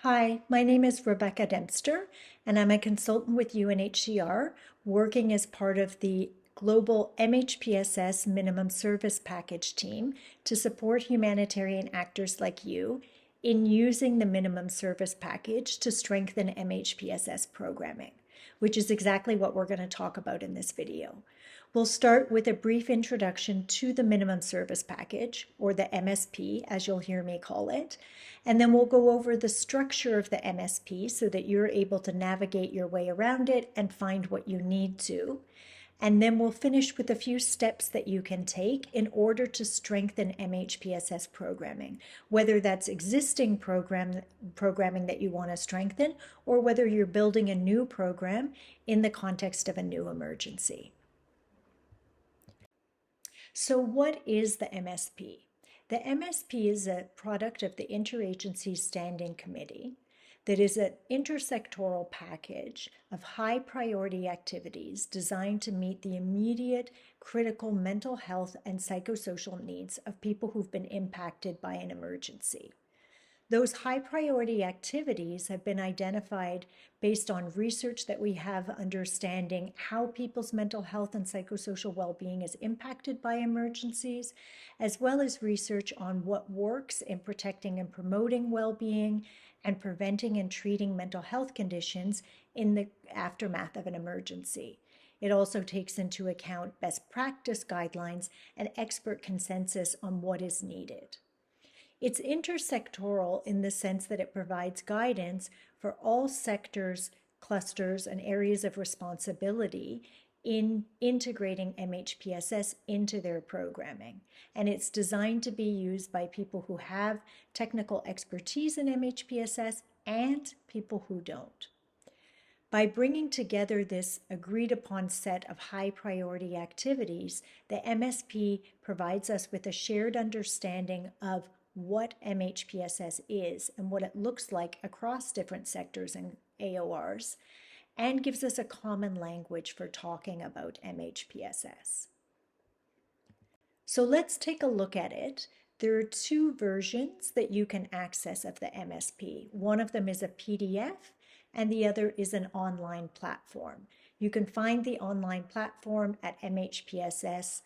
Hi, my name is Rebecca Dempster, and I'm a consultant with UNHCR, working as part of the global MHPSS Minimum Service Package team to support humanitarian actors like you in using the Minimum Service Package to strengthen MHPSS programming, which is exactly what we're going to talk about in this video. We'll start with a brief introduction to the Minimum Service Package, or the MSP, as you'll hear me call it, and then we'll go over the structure of the MSP so that you're able to navigate your way around it and find what you need to. And then we'll finish with a few steps that you can take in order to strengthen MHPSS programming, whether that's existing programming that you want to strengthen, or whether you're building a new program in the context of a new emergency. So what is the MSP? The MSP is a product of the Interagency Standing Committee that is an intersectoral package of high priority activities designed to meet the immediate critical mental health and psychosocial needs of people who've been impacted by an emergency. Those high priority activities have been identified based on research that we have understanding how people's mental health and psychosocial well-being is impacted by emergencies, as well as research on what works in protecting and promoting well-being and preventing and treating mental health conditions in the aftermath of an emergency. It also takes into account best practice guidelines and expert consensus on what is needed. It's intersectoral in the sense that it provides guidance for all sectors, clusters, and areas of responsibility in integrating MHPSS into their programming. And it's designed to be used by people who have technical expertise in MHPSS and people who don't. By bringing together this agreed upon set of high priority activities, the MSP provides us with a shared understanding of what MHPSS is and what it looks like across different sectors and AORs, and gives us a common language for talking about MHPSS. So let's take a look at it. There are two versions that you can access of the MSP. One of them is a PDF and the other is an online platform. You can find the online platform at MHPSSMSP.org,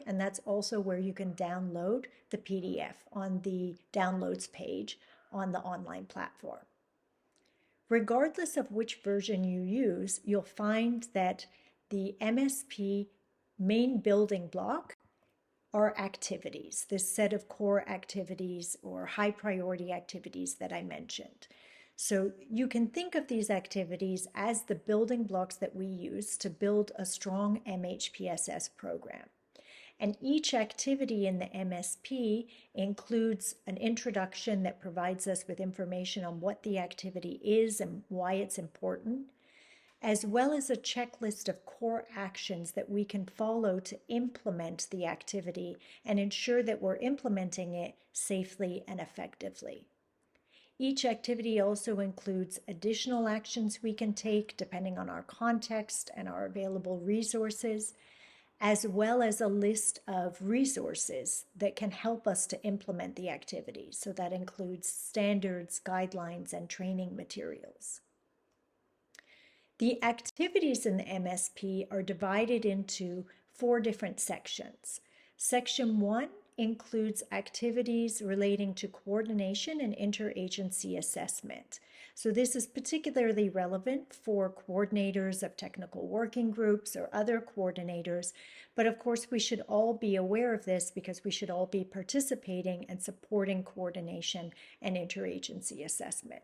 and that's also where you can download the PDF on the downloads page on the online platform. Regardless of which version you use, you'll find that the MSP main building block are activities, this set of core activities or high priority activities that I mentioned. So you can think of these activities as the building blocks that we use to build a strong MHPSS program. And each activity in the MSP includes an introduction that provides us with information on what the activity is and why it's important, as well as a checklist of core actions that we can follow to implement the activity and ensure that we're implementing it safely and effectively. Each activity also includes additional actions we can take depending on our context and our available resources, as well as a list of resources that can help us to implement the activity. So that includes standards, guidelines, and training materials. The activities in the MSP are divided into 4 different sections. Section 1 includes activities relating to coordination and interagency assessment. So this is particularly relevant for coordinators of technical working groups or other coordinators, but of course we should all be aware of this because we should all be participating and supporting coordination and interagency assessment.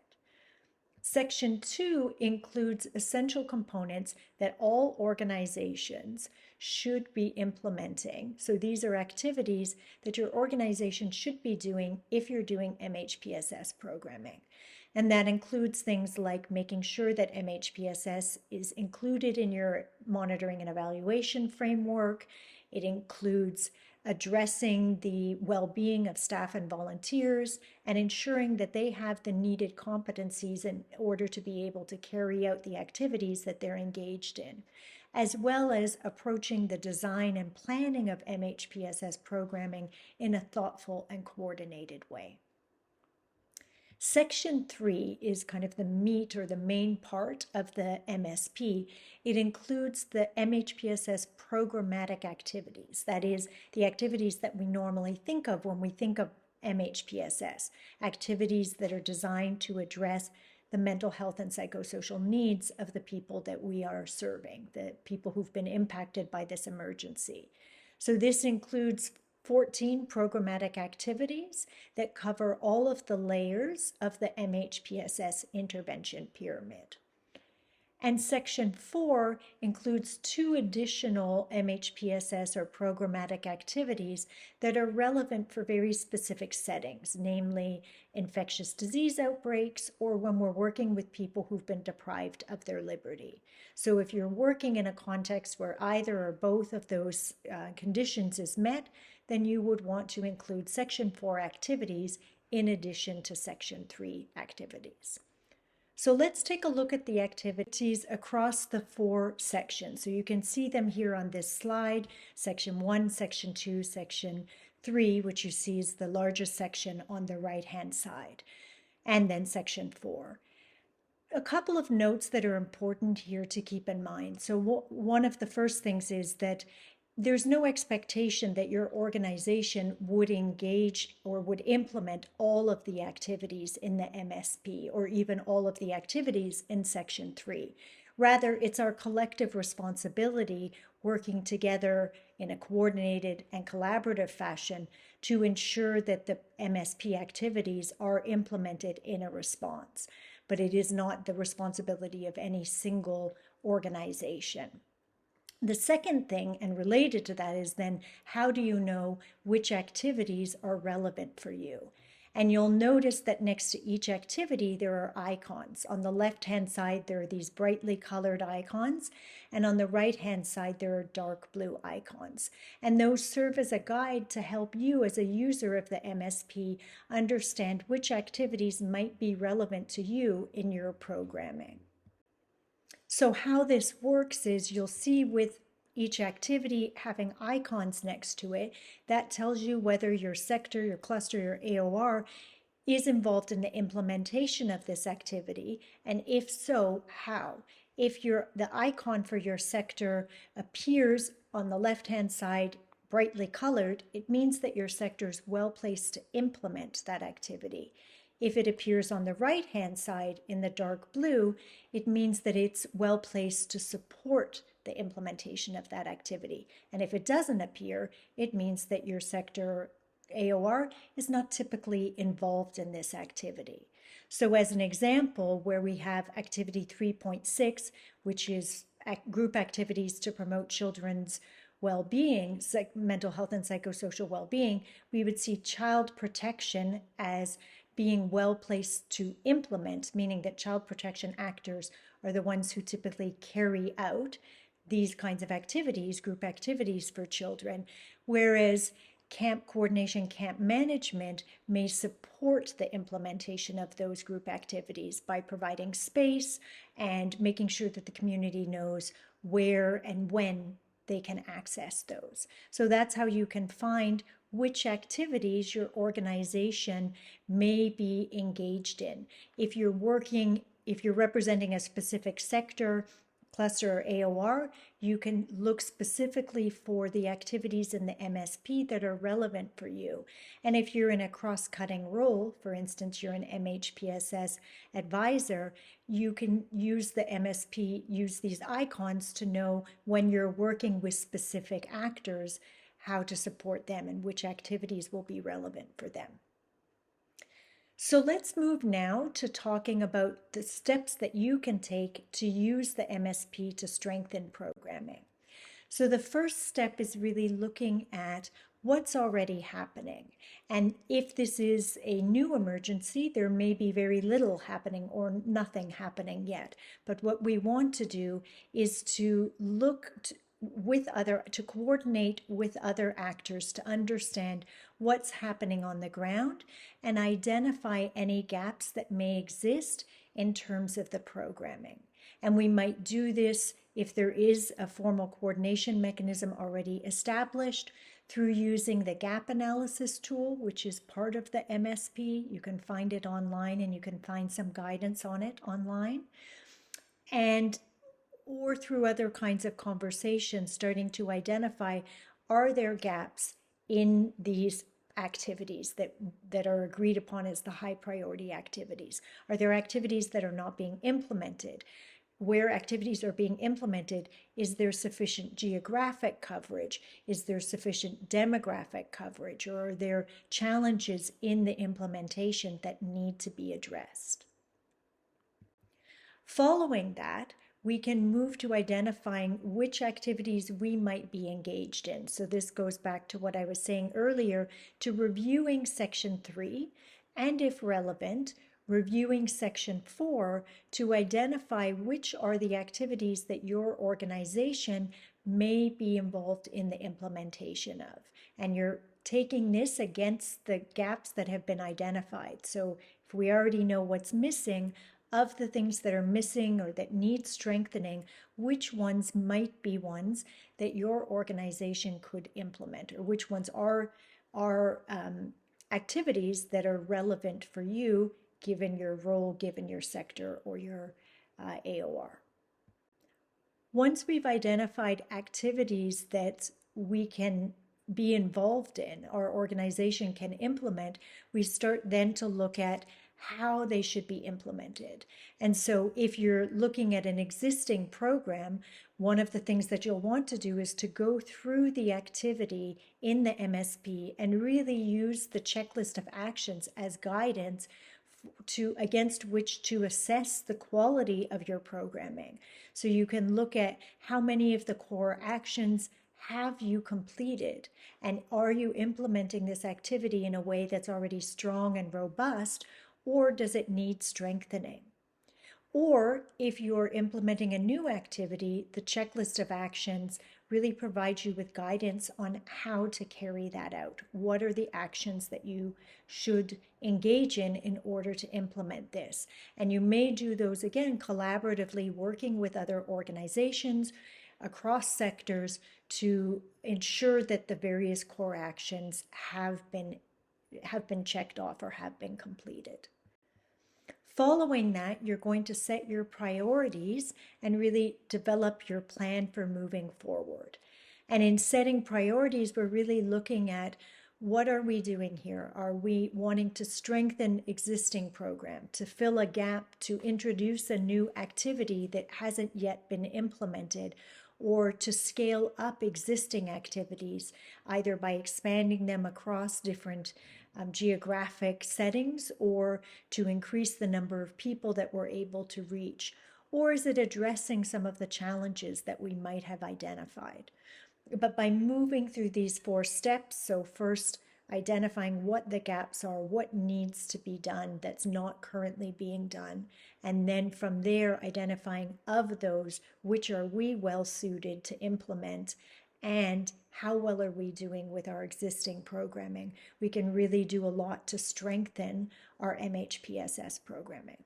Section 2 includes essential components that all organizations should be implementing. So these are activities that your organization should be doing if you're doing MHPSS programming. And that includes things like making sure that MHPSS is included in your monitoring and evaluation framework. It includes addressing the well-being of staff and volunteers and ensuring that they have the needed competencies in order to be able to carry out the activities that they're engaged in, as well as approaching the design and planning of MHPSS programming in a thoughtful and coordinated way. Section 3 is kind of the meat or the main part of the MSP. It includes the MHPSS programmatic activities. That is, the activities that we normally think of when we think of MHPSS, activities that are designed to address the mental health and psychosocial needs of the people that we are serving, the people who've been impacted by this emergency. So this includes 14 programmatic activities that cover all of the layers of the MHPSS intervention pyramid. And Section 4 includes 2 additional MHPSS or programmatic activities that are relevant for very specific settings, namely infectious disease outbreaks or when we're working with people who've been deprived of their liberty. So if you're working in a context where either or both of those conditions is met, then you would want to include Section 4 activities in addition to Section 3 activities. So let's take a look at the activities across the 4 sections. So you can see them here on this slide, Section 1, Section 2, Section 3, which you see is the largest section on the right-hand side, and then Section 4. A couple of notes that are important here to keep in mind. So one of the first things is that there's no expectation that your organization would engage or would implement all of the activities in the MSP or even all of the activities in Section 3. Rather, it's our collective responsibility working together in a coordinated and collaborative fashion to ensure that the MSP activities are implemented in a response. But it is not the responsibility of any single organization. The second thing, and related to that, is then how do you know which activities are relevant for you? And you'll notice that next to each activity, there are icons. On the left-hand side, there are these brightly colored icons, and on the right-hand side, there are dark blue icons. And those serve as a guide to help you as a user of the MSP understand which activities might be relevant to you in your programming. So how this works is you'll see with each activity having icons next to it, that tells you whether your sector, your cluster, your AOR is involved in the implementation of this activity, and if so, how. If the icon for your sector appears on the left-hand side brightly colored, it means that your sector is well placed to implement that activity. If it appears on the right-hand side in the dark blue, it means that it's well placed to support the implementation of that activity. And if it doesn't appear, it means that your sector AOR is not typically involved in this activity. So as an example, where we have activity 3.6, which is group activities to promote children's well-being, mental health and psychosocial well-being, we would see child protection as being well placed to implement, meaning that child protection actors are the ones who typically carry out these kinds of activities, group activities for children, whereas camp coordination, camp management may support the implementation of those group activities by providing space and making sure that the community knows where and when they can access those. So that's how you can find which activities your organization may be engaged in. If you're representing a specific sector, cluster, or AOR, you can look specifically for the activities in the MSP that are relevant for you. And if you're in a cross-cutting role, for instance, you're an MHPSS advisor, you can use the MSP, use these icons to know when you're working with specific actors, how to support them and which activities will be relevant for them. So let's move now to talking about the steps that you can take to use the MSP to strengthen programming. So the first step is really looking at what's already happening. And if this is a new emergency, there may be very little happening or nothing happening yet. But what we want to do is to look to coordinate with other actors to understand what's happening on the ground and identify any gaps that may exist in terms of the programming. And we might do this if there is a formal coordination mechanism already established, through using the gap analysis tool, which is part of the MSP. You can find it online and you can find some guidance on it online. And or through other kinds of conversations, starting to identify, are there gaps in these activities that are agreed upon as the high priority activities? Are there activities that are not being implemented? Where activities are being implemented, is there sufficient geographic coverage? Is there sufficient demographic coverage? Or are there challenges in the implementation that need to be addressed? Following that, we can move to identifying which activities we might be engaged in. So this goes back to what I was saying earlier, to reviewing Section 3, and if relevant, reviewing Section 4 to identify which are the activities that your organization may be involved in the implementation of. And you're taking this against the gaps that have been identified. So if we already know what's missing, of the things that are missing or that need strengthening, which ones might be ones that your organization could implement, or which ones are activities that are relevant for you, given your role, given your sector, or your AOR. Once we've identified activities that we can be involved in, our organization can implement, we start then to look at how they should be implemented. And so if you're looking at an existing program, one of the things that you'll want to do is to go through the activity in the MSP and really use the checklist of actions as guidance against which to assess the quality of your programming. So you can look at how many of the core actions have you completed, and are you implementing this activity in a way that's already strong and robust, or does it need strengthening? Or if you're implementing a new activity, the checklist of actions really provides you with guidance on how to carry that out. What are the actions that you should engage in order to implement this? And you may do those, again, collaboratively, working with other organizations across sectors to ensure that the various core actions have been checked off or have been completed. Following that, you're going to set your priorities and really develop your plan for moving forward. And in setting priorities, we're really looking at, what are we doing here? Are we wanting to strengthen existing program, to fill a gap, to introduce a new activity that hasn't yet been implemented, or to scale up existing activities, either by expanding them across different geographic settings, or to increase the number of people that we're able to reach? Or is it addressing some of the challenges that we might have identified? But by moving through these 4 steps, so first identifying what the gaps are, what needs to be done that's not currently being done, and then from there identifying, of those, which are we well suited to implement, and how well are we doing with our existing programming. We can really do a lot to strengthen our MHPSS programming.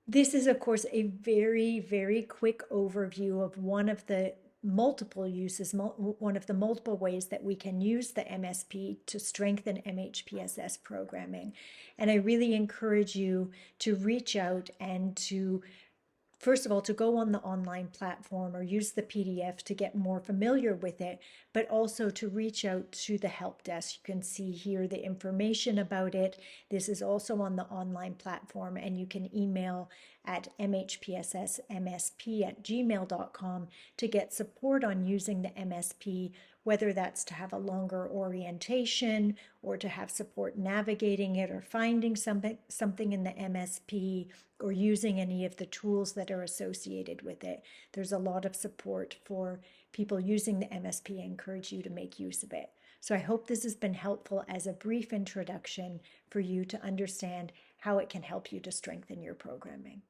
This is, of course, a very, very quick overview of one of the multiple uses, one of the multiple ways that we can use the MSP to strengthen MHPSS programming. And I really encourage you to reach out and to, first of all, to go on the online platform or use the PDF to get more familiar with it, but also to reach out to the help desk. You can see here the information about it. This is also on the online platform, and you can email at mhpssmsp@gmail.com to get support on using the MSP, whether that's to have a longer orientation or to have support navigating it or finding something in the MSP or using any of the tools that are associated with it. There's a lot of support for people using the MSP. I encourage you to make use of it. So I hope this has been helpful as a brief introduction for you to understand how it can help you to strengthen your programming.